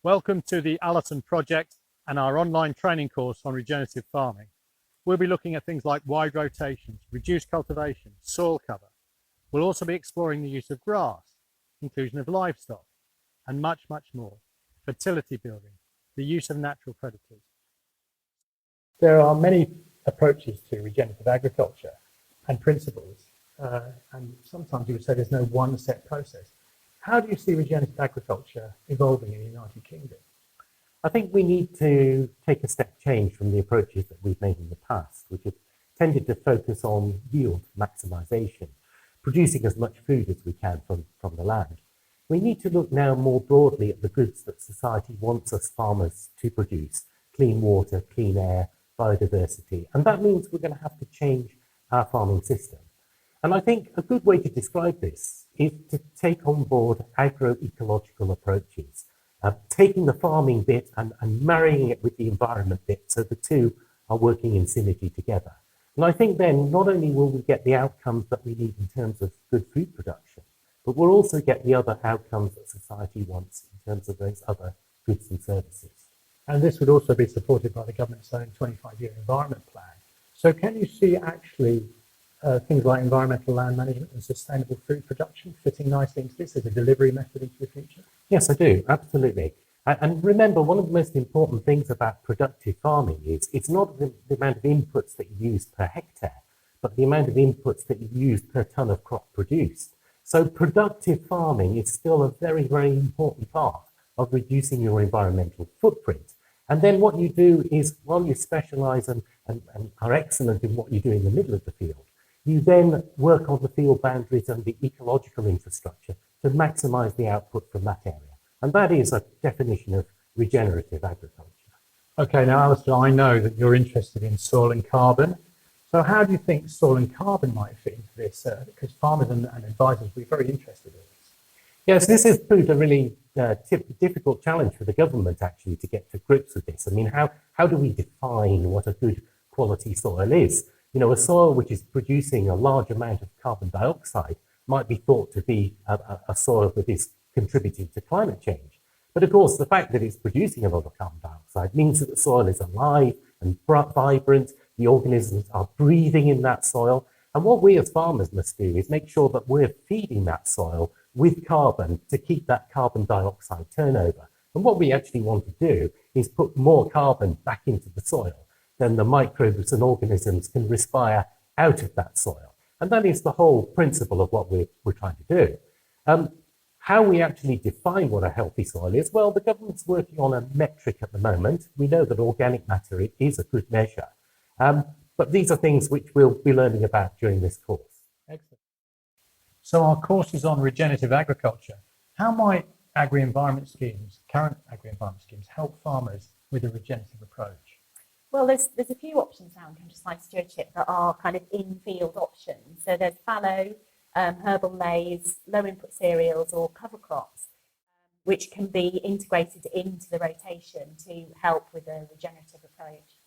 Welcome to the Allison project and our online training course on regenerative farming. We'll be looking at things like wide rotations, reduced cultivation, soil cover. We'll also be exploring the use of grass, inclusion of livestock, and much, much more. Fertility building, the use of natural predators. There are many approaches to regenerative agriculture and principles, and sometimes you would say there's no one set process. How do you see regenerative agriculture evolving in the United Kingdom? I think we need to take a step change from the approaches that we've made in the past, which have tended to focus on yield maximisation, producing as much food as we can from the land. We need to look now more broadly at the goods that society wants us farmers to produce: clean water, clean air, biodiversity, and that means we're going to have to change our farming system. And I think a good way to describe this is to take on board agroecological approaches, taking the farming bit and marrying it with the environment bit so the two are working in synergy together. And I think then not only will we get the outcomes that we need in terms of good food production, but we'll also get the other outcomes that society wants in terms of those other goods and services. And this would also be supported by the government's own 25-year environment plan. So can you see actually things like environmental land management and sustainable food production fitting nicely into this as a delivery method into the future? Yes, I do, absolutely. And remember, one of the most important things about productive farming is it's not the amount of inputs that you use per hectare, but the amount of inputs that you use per tonne of crop produced. So productive farming is still a very, very important part of reducing your environmental footprint. And then what you do is, while you specialise and are excellent in what you do in the middle of the field, you then work on the field boundaries and the ecological infrastructure to maximise the output from that area. And that is a definition of regenerative agriculture. Okay, now Alistair, I know that you're interested in soil and carbon. So how do you think soil and carbon might fit into this? Because farmers and advisors will be very interested in this. Yes, this has proved a really difficult challenge for the government actually to get to grips with this. I mean, how do we define what a good quality soil is? You know, a soil which is producing a large amount of carbon dioxide might be thought to be a soil that is contributing to climate change. But of course, the fact that it's producing a lot of carbon dioxide means that the soil is alive and vibrant, the organisms are breathing in that soil. And what we as farmers must do is make sure that we're feeding that soil with carbon to keep that carbon dioxide turnover. And what we actually want to do is put more carbon back into the soil than the microbes and organisms can respire out of that soil. And that is the whole principle of what we're trying to do. How we actually define what a healthy soil is, well, the government's working on a metric at the moment. We know that organic matter is a good measure. But these are things which we'll be learning about during this course. Excellent. So our course is on regenerative agriculture. How might agri-environment schemes, current agri-environment schemes, help farmers with a regenerative approach? Well, there's a few options now in countryside stewardship that are kind of in-field options. So there's fallow, herbal maize, low input cereals or cover crops, which can be integrated into the rotation to help with a regenerative approach.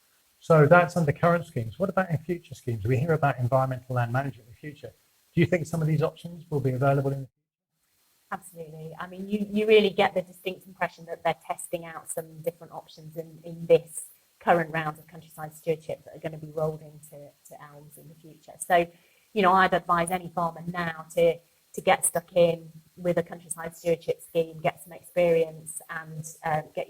So that's under current schemes. What about in future schemes? We hear about environmental land management in the future. Do you think some of these options will be available in the future? Absolutely. I mean, you really get the distinct impression that they're testing out some different options in this current round of countryside stewardship that are going to be rolled into ELMS in the future. So, you know, I'd advise any farmer now to get stuck in with a countryside stewardship scheme, get some experience and get